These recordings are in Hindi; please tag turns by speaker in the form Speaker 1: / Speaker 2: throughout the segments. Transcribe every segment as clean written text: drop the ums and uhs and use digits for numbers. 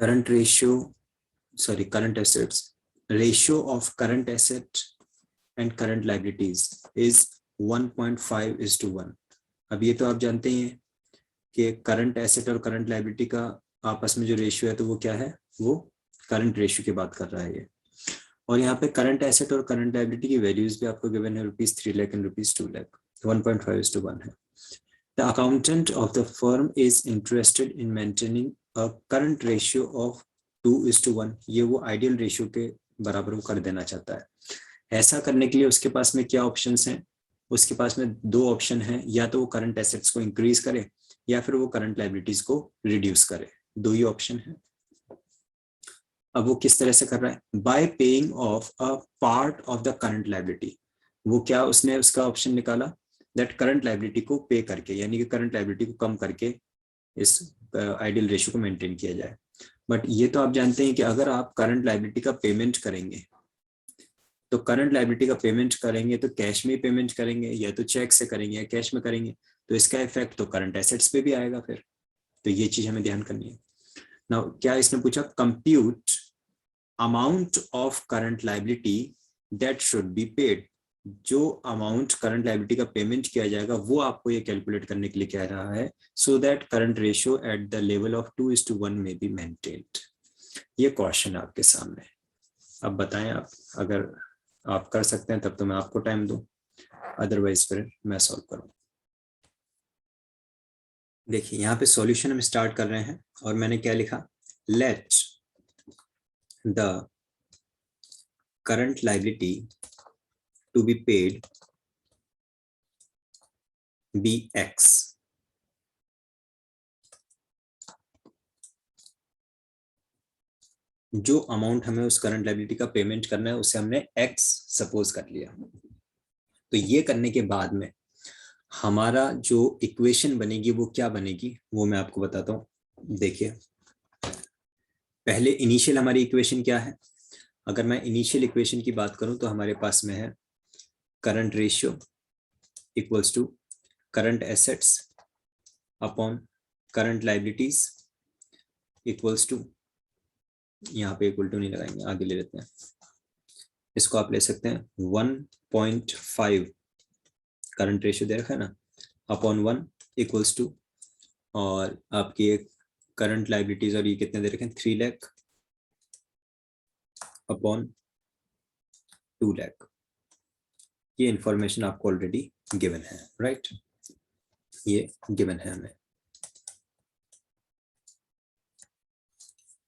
Speaker 1: current ratio, sorry, current assets, ratio of current asset and current liabilities is 1.5:1. अब ये तो आप जानते ही हैं कि करंट एसेट और करंट लाइबिलिटी का आपस में जो रेशियो है तो वो क्या है, वो करंट रेशियो की बात कर रहा है ये। और यहाँ पे करंट एसेट और करंट लाइबिलिटी की वैल्यूज भी आपको गिवन है, ₹3 लाख एंड ₹2 लाख, 1.5:1 है। The accountant of the firm is interested in maintaining a current ratio of 2:1. ये वो आइडियल रेशियो के बराबर वो कर देना चाहता है। ऐसा करने के लिए उसके पास में क्या ऑप्शंस हैं? उसके पास में दो ऑप्शन हैं, या तो वो करंट एसेट्स को इंक्रीज करे या फिर वो करंट लाइबिलिटीज को रिड्यूस करे, दो ही ऑप्शन है। अब वो किस तरह से कर रहा है? Bye paying of a part of the current liability. वो क्या उसने उसका ऑप्शन निकाला, दैट करंट लाइबिलिटी को पे करके, यानी कि करंट लाइबिलिटी को कम करके इस आइडियल रेशियो को मेंटेन किया जाए। बट ये तो आप जानते हैं कि अगर आप करंट लाइबिलिटी का पेमेंट करेंगे तो करंट लाइबिलिटी का पेमेंट करेंगे तो कैश में पेमेंट करेंगे या तो चेक से करेंगे या कैश में करेंगे, तो इसका इफेक्ट तो करंट एसेट्स पे भी आएगा फिर। तो ये चीज हमें ध्यान करनी है। नाउ क्या इसने पूछा, compute amount of current liability that should be paid. जो अमाउंट करंट लाइबिलिटी का पेमेंट किया जाएगा वो आपको ये कैलकुलेट करने के लिए कह रहा है, so that current ratio at the level of 2:1 में बी मेंटेन्ड। ये क्वेश्चन आपके सामने। अब बताएं आप, अगर आप कर सकते हैं तब तो मैं आपको टाइम दूं, अदरवाइज फिर मैं सॉल्व करूं। देखिए यहाँ पे सॉल्यूशन हम स्टार्ट कर रहे हैं और मैंने क्या लिखा, let the current liability to be paid B X. जो अमाउंट हमें उस करंट लाइबिलिटी का पेमेंट करना है उसे हमने एक्स सपोज कर लिया। तो ये करने के बाद में हमारा जो इक्वेशन बनेगी वो क्या बनेगी वो मैं आपको बताता हूं। देखिए पहले इनिशियल हमारी इक्वेशन क्या है, अगर मैं इनिशियल इक्वेशन की बात करूं तो हमारे पास में है current ratio equals to current assets upon current liabilities equals to, यहाँ पे इक्वल टू नहीं लगाएंगे, आगे ले लेते हैं, इसको आप ले सकते हैं 1.5 करंट रेशियो दे रखा है ना, अपॉन 1 इक्वल्स टू, और आपकी एक करंट लाइबिलिटीज और ये कितने दे रखे हैं 3 लाख अपॉन 2 लाख। ये इंफॉर्मेशन आपको ऑलरेडी गिवन है, राइट? ये गिवन है हमें।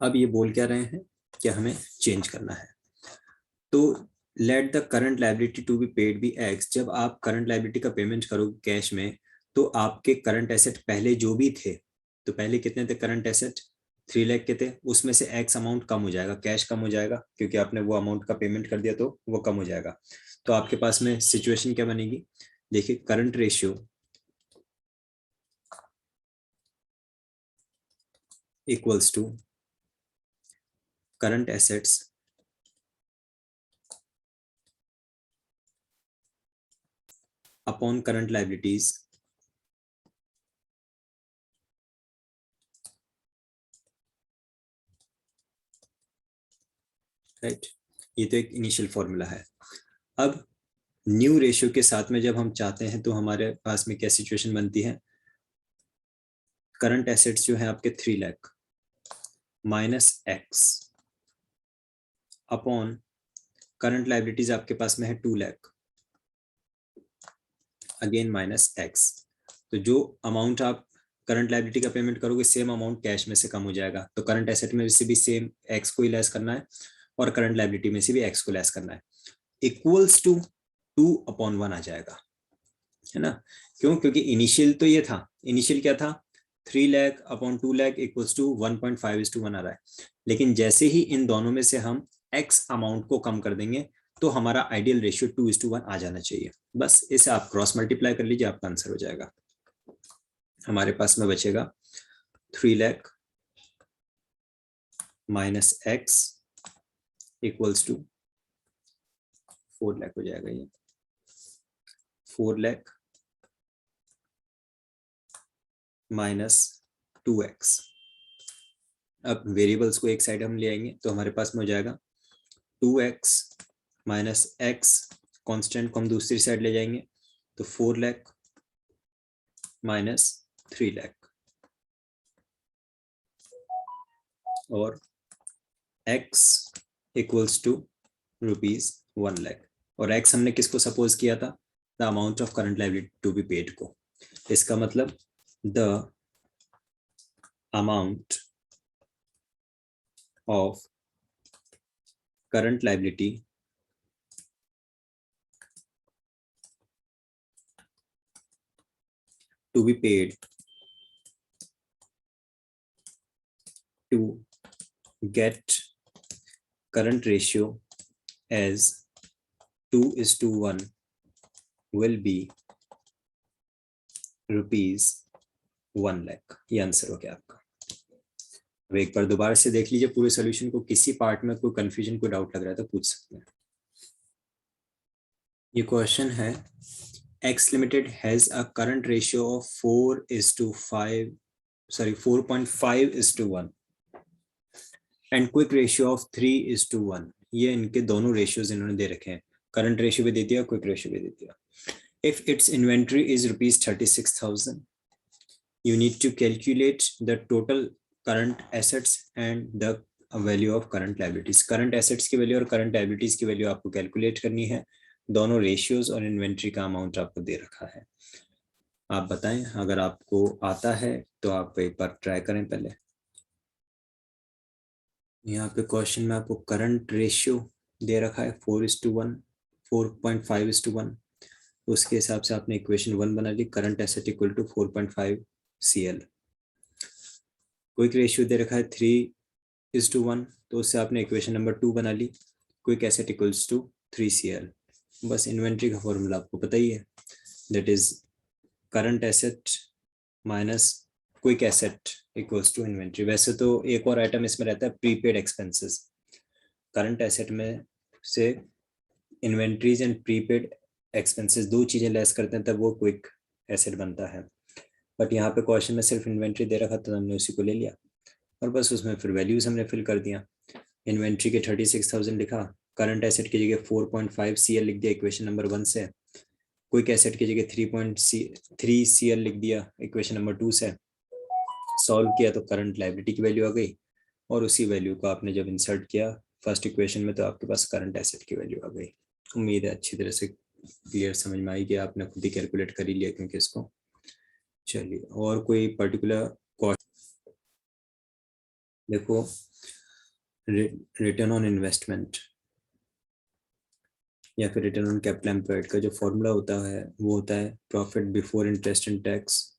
Speaker 1: अब ये बोल क्या रहे हैं कि हमें चेंज करना है, तो let the current liability to be paid B x. जब आप करंट लाइबिलिटी का पेमेंट करोगे कैश में तो आपके करंट एसेट पहले जो भी थे, तो पहले कितने थे करंट एसेट 3 लाख के थे, उसमें से एक्स अमाउंट कम हो जाएगा, कैश कम हो जाएगा क्योंकि आपने वो अमाउंट का पेमेंट कर दिया तो वो कम हो जाएगा। तो आपके पास में सिचुएशन क्या बनेगी, देखिए current ratio equals to current assets upon current liabilities right. ये तो एक इनिशियल फॉर्मूला है। अब न्यू रेशियो के साथ में जब हम चाहते हैं तो हमारे पास में क्या सिचुएशन बनती है, करंट एसेट्स जो है आपके 3 lakh minus x upon current liabilities आपके पास में है 2 लाख अगेन माइनस एक्स। तो जो अमाउंट आप करंट लाइबिलिटी का पेमेंट करोगे सेम अमाउंट कैश में से कम हो जाएगा, तो करंट एसेट में से भी सेम एक्स को ही लेस करना है और करंट लाइबिलिटी में से भी एक्स को लेस करना है, इक्वल्स टू 2/1 आ जाएगा, है ना? क्यों? क्योंकि इनिशियल तो ये था, इनिशियल क्या था 3 lakh upon 2 lakh equals to 1.5:1 आ रहा है। लेकिन जैसे ही इन दोनों में से हम एक्स अमाउंट को कम कर देंगे तो हमारा आइडियल रेशियो 2:1 आ जाना चाहिए। बस इसे आप क्रॉस मल्टीप्लाई कर लीजिए, आपका आंसर हो जाएगा। हमारे पास में बचेगा 3 lakh minus x equals to 4 lakh हो जाएगा। ये 4 लाख माइनस 2x अब वेरिएबल्स को एक साइड हम ले आएंगे तो हमारे पास में हो जाएगा 2x माइनस एक्स, कॉन्स्टेंट को हम दूसरी साइड ले जाएंगे तो 4 लाख माइनस 3 लाख, और x इक्वल्स टू ₹1 लाख। और x हमने किसको सपोज किया था? The amount of current liability to be paid को। इसका मतलब the amount of current liability to be paid to get current ratio as 2:1 will be ₹1 lakh. ये आंसर हो गया आपका। अब एक बार दोबारा से देख लीजिए पूरे सॉल्यूशन को, किसी पार्ट में कोई कंफ्यूजन, कोई डाउट लग रहा है तो पूछ सकते हैं। ये क्वेश्चन है, X Limited has a current ratio of 4.5:1 and quick ratio of 3:1। ये इनके दोनों रेशियोज इन्होंने दे रखे हैं, करंट रेशियो भी दे दिया, क्विक रेशियो भी दे दिया। If its inventory is ₹36,000, you need to calculate the total current assets and the value of current liabilities। Current assets की वैल्यू और करंट लायबिलिटीज की वैल्यू आपको कैलकुलेट करनी है। दोनों रेशियोज और इन्वेंट्री का अमाउंट आपको दे रखा है। आप बताएं, अगर आपको आता है तो आप एक बार ट्राई करें पहले। यहाँ पे क्वेश्चन में आपको करंट रेशियो दे रखा है 4:1, 4.5:1। उसके हिसाब से आपने इक्वेशन 1 बना ली, current asset equal to 4.5 CL। Quick ratio दे रखा है 3:1, तो उससे आपने इक्वेशन नंबर 2 बना ली, quick asset equals to 3 CL। बस इन्वेंट्री का फॉर्मूला आपको पता ही है, that is current asset minus quick asset equals to inventory. वैसे तो एक और आइटम इसमें रहता है प्रीपेड एक्सपेंसेस। करंट एसेट में से इन्वेंट्रीज एंड प्रीपेड एक्सपेंसेस दो चीजें लेस करते हैं तब वो क्विक एसेट बनता है। बट यहाँ पे क्वेश्चन में सिर्फ इन्वेंट्री दे रखा तो हमने उसी को ले लिया और बस उसमें फिर वैल्यूज हमने फिल कर दिया। इन्वेंट्री के 36,000 लिखा, करंट एसेट की जगह 4.5 CL लिख दिया इक्वेशन नंबर 1 से, क्विक एसेट की जगह 3.3 CL लिख दिया इक्वेशन नंबर 2 से। सॉल्व किया तो करंट लायबिलिटी की वैल्यू आ गई और उसी वैल्यू को आपने जब इंसर्ट किया फर्स्ट इक्वेशन में तो आपके पास करंट एसेट की वैल्यू आ गई। उम्मीद है अच्छी तरह से क्लियर समझ में आई कि आपने खुद ही कैलकुलेट कर ही लिया क्योंकि इसको। चलिए, और कोई पर्टिकुलर क्वेश्चन? देखो, रिटर्न ऑन इन्वेस्टमेंट या फिर रिटर्न ऑन कैपिटल एम्प्लॉयड का जो फॉर्मूला होता है वो होता है profit before interest and tax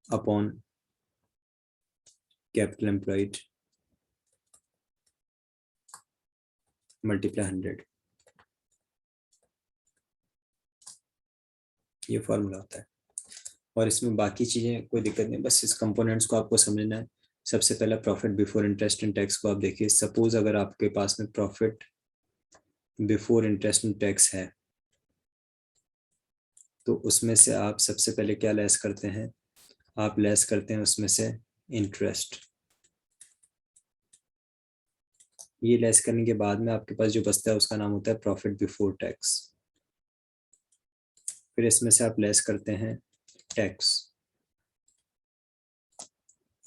Speaker 1: upon capital employed multiply 100। ये फॉर्मूला होता है और इसमें बाकी चीजें कोई दिक्कत नहीं, बस इस कंपोनेंट्स को आपको समझना है। सबसे पहला profit before interest and tax को आप देखिए। सपोज अगर आपके पास में profit before interest and tax है तो उसमें से आप सबसे पहले क्या लेस करते हैं? आप लेस करते हैं उसमें से इंटरेस्ट। ये लेस करने के बाद में आपके पास जो बचता है उसका नाम होता है प्रॉफिट बिफोर टैक्स। फिर इसमें से आप लेस करते हैं टैक्स।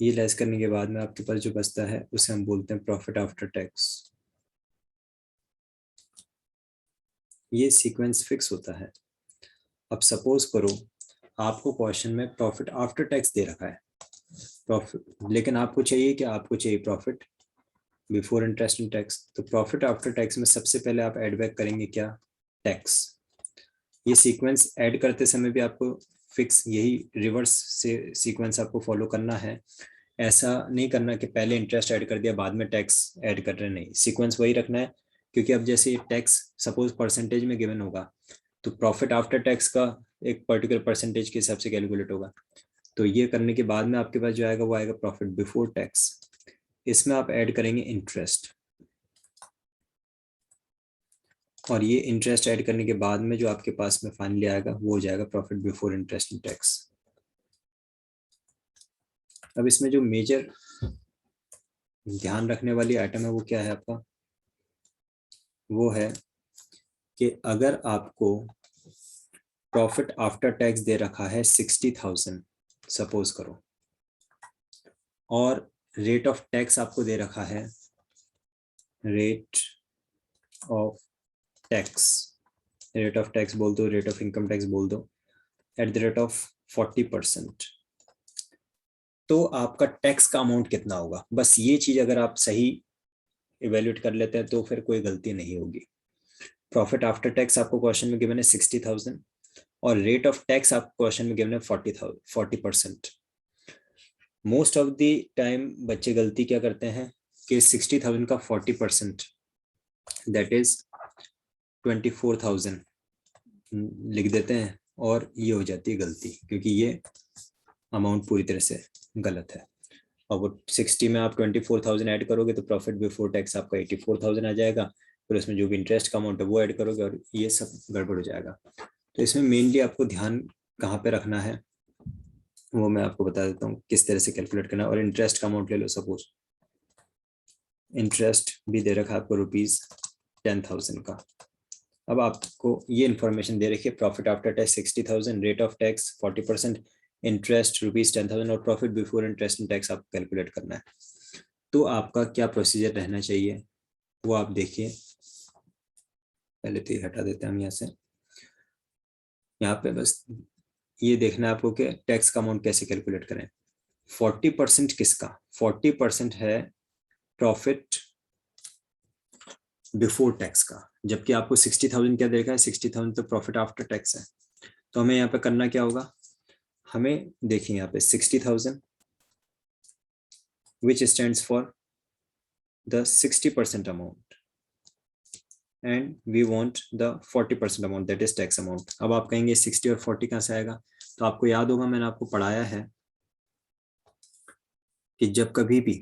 Speaker 1: ये लेस करने के बाद में आपके पास जो बचता है उसे हम बोलते हैं प्रॉफिट आफ्टर टैक्स। ये सीक्वेंस फिक्स होता है। अब सपोज करो आपको क्वेश्चन में प्रॉफिट आफ्टर टैक्स दे रखा है, प्रॉफिट, लेकिन आपको चाहिए कि आपको चाहिए profit before interest and tax. तो प्रॉफिट आफ्टर टैक्स में सबसे पहले आप ऐड बैक करेंगे क्या? टैक्स। ये सीक्वेंस ऐड करते समय भी आपको फिक्स यही रिवर्स से सीक्वेंस आपको फॉलो करना है। ऐसा नहीं करना कि पहले इंटरेस्ट ऐड कर दिया बाद में टैक्स ऐड कर रहे, नहीं, सीक्वेंस वही रखना है। क्योंकि अब जैसे टैक्स सपोज परसेंटेज में गिवन होगा तो प्रॉफिट आफ्टर टैक्स का एक पर्टिकुलर परसेंटेज के हिसाब से कैलकुलेट होगा। तो ये करने के बाद में आपके पास जो आएगा वो आएगा प्रॉफिट बिफोर टैक्स। इसमें आप ऐड करेंगे इंटरेस्ट और ये इंटरेस्ट ऐड करने के बाद में जो आपके पास में फाइनली आएगा वो हो जाएगा profit before interest and tax. अब इसमें जो मेजर ध्यान रखने वाली आइटम है वो क्या है आपका, वो है कि अगर आपको प्रॉफिट आफ्टर टैक्स दे रखा है 60,000 सपोज करो, और रेट ऑफ टैक्स आपको दे रखा है, rate of tax, rate of tax बोल दो, रेट ऑफ इनकम टैक्स बोल दो, एट द रेट ऑफ 40%, तो आपका टैक्स का अमाउंट कितना होगा। बस ये चीज अगर आप सही इवेल्युएट कर लेते हैं तो फिर कोई गलती नहीं होगी। प्रॉफिट आफ्टर टैक्स आपको क्वेश्चन में गिवन है 60,000 और रेट ऑफ टैक्स आपको क्वेश्चन में गिवन है 40%। मोस्ट ऑफ द टाइम बच्चे गलती क्या करते हैं कि 60,000 का 40% दैट इज 24,000 लिख देते हैं, और ये हो जाती है गलती, क्योंकि ये अमाउंट पूरी तरह से गलत है। और वो 60 में आप 24,000 ऐड करोगे तो प्रॉफिट बिफोर टैक्स आपका 84,000 आ जाएगा, फिर उसमें जो भी इंटरेस्ट का अमाउंट है वो ऐड करोगे और ये सब गड़बड़ हो जाएगा। तो इसमें मेनली आपको ध्यान कहाँ पे रखना है वो मैं आपको बता देता हूँ किस तरह से कैलकुलेट करना है। और इंटरेस्ट का अमाउंट ले लो, सपोज इंटरेस्ट भी दे रखा है आपको ₹10,000 का। अब आपको ये इन्फॉर्मेशन दे रखी है, profit after tax 60,000, rate of tax 40%, interest ₹10,000 और profit before interest and tax आपको कैलकुलेट करना है। तो आपका क्या प्रोसीजर रहना चाहिए वो आप देखिए। पहले तो ये हटा देते हैं हम यहाँ से। यहाँ पे बस ये देखना है आपको कि टैक्स का अमाउंट कैसे कैलकुलेट करें। 40% किसका, 40% है प्रॉफिट बिफोर टैक्स का, जबकि आपको 60,000 क्या देखा है, 60,000 तो प्रॉफिट आफ्टर टैक्स है। तो हमें यहाँ पे करना क्या होगा, हमें देखिए यहाँ पे 60,000 which stands for the 60% amount and we want the 40% amount that is tax amount। अब आप कहेंगे 60 और 40 कहाँ से आएगा, तो आपको याद होगा मैंने आपको पढ़ाया है कि जब कभी भी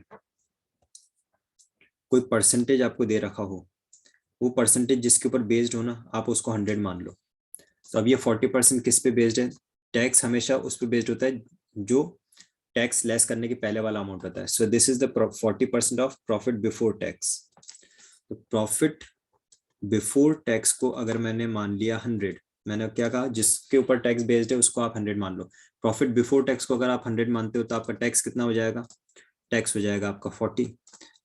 Speaker 1: कोई परसेंटेज आपको दे रखा हो, वो परसेंटेज जिसके ऊपर बेस्ड हो ना, आप उसको 100 मान लो। तो अब ये 40% किस पे बेस्ड है, टैक्स हमेशा उस पर बेस्ड होता है जो टैक्स लेस करने के पहले वाला अमाउंट होता है। So this is the 40% of profit before tax. तो प्रॉफिट बिफोर टैक्स को अगर मैंने मान लिया 100, मैंने क्या कहा जिसके ऊपर टैक्स बेस्ड है उसको आप 100 मान लो। प्रॉफिट बिफोर टैक्स को अगर आप 100 मानते हो तो आपका टैक्स कितना हो जाएगा, टैक्स हो जाएगा आपका 40।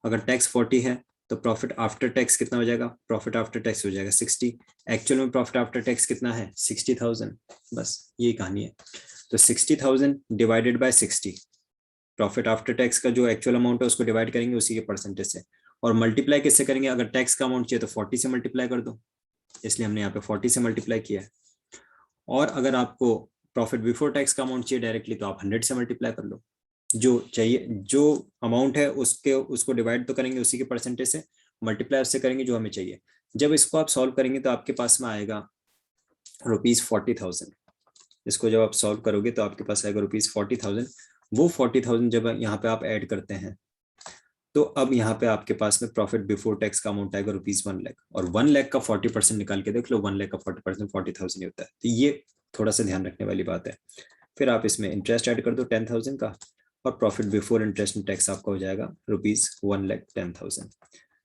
Speaker 1: अगर टैक्स 40 है तो प्रॉफिट आफ्टर टैक्स कितना हो जाएगा, प्रॉफिट आफ्टर टैक्स हो जाएगा 60। एक्चुअल में प्रॉफिट आफ्टर टैक्स कितना है, 60,000। बस यही कहानी है। तो 60,000 divided by 60, profit after tax का जो एक्चुअल अमाउंट है उसको डिवाइड करेंगे उसी के परसेंटेज से, और मल्टीप्लाई किससे करेंगे, अगर टैक्स का अमाउंट चाहिए तो 40 से मल्टीप्लाई कर दो, इसलिए हमने यहाँ पे 40 से मल्टीप्लाई किया है। और अगर आपको प्रॉफिट बिफोर टैक्स का अमाउंट चाहिए डायरेक्टली तो आप 100 से मल्टीप्लाई कर लो, जो चाहिए जो अमाउंट है उसको डिवाइड तो करेंगे उसी के परसेंटेज से, मल्टीप्लाई उससे करेंगे जो हमें चाहिए। जब इसको आप सॉल्व करेंगे तो आपके पास में आएगा ₹40,000। इसको जब आप सॉल्व करोगे तो आपके पास आएगा ₹40,000। वो 40,000 जब यहाँ पे आप ऐड करते हैं तो अब यहाँ पे आपके पास में प्रॉफिट बिफोर टैक्स का अमाउंट आएगा ₹1,00,000, और 1,00,000 का 40% निकाल के देख लो, 1,00,000 का 40% 40,000 ही होता है। तो ये थोड़ा सा ध्यान रखने वाली बात है। फिर आप इसमें इंटरेस्ट ऐड कर दो 10,000 का, और profit before interest and tax आपका हो जाएगा ₹1,10,000।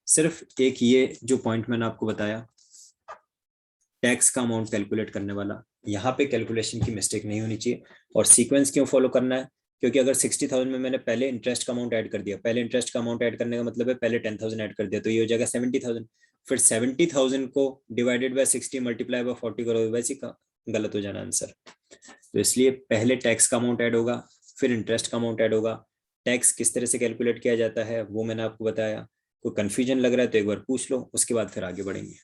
Speaker 1: सिर्फ एक ये जो पॉइंट मैंने आपको बताया टैक्स का अमाउंट कैलकुलेट करने वाला, यहाँ पे कैलकुलेशन की मिस्टेक नहीं होनी चाहिए। और सीक्वेंस क्यों फॉलो करना है, क्योंकि अगर 60,000 में मैंने पहले इंटरेस्ट का अमाउंट ऐड कर दिया, पहले इंटरेस्ट का अमाउंट ऐड करने का मतलब है पहले 10,000 ऐड कर दिया, तो ये हो जाएगा 70,000। फिर 70,000 को डिवाइडेड बाय 60 मल्टीप्लाई बाय 40 करो, वैसे गलत हो जाना आंसर। तो इसलिए पहले टैक्स का अमाउंट ऐड होगा, फिर इंटरेस्ट का अमाउंट ऐड होगा। टैक्स किस तरह से कैलकुलेट किया जाता है वो मैंने आपको बताया। कोई कंफ्यूजन लग रहा है तो एक बार पूछ लो, उसके बाद फिर आगे बढ़ेंगे।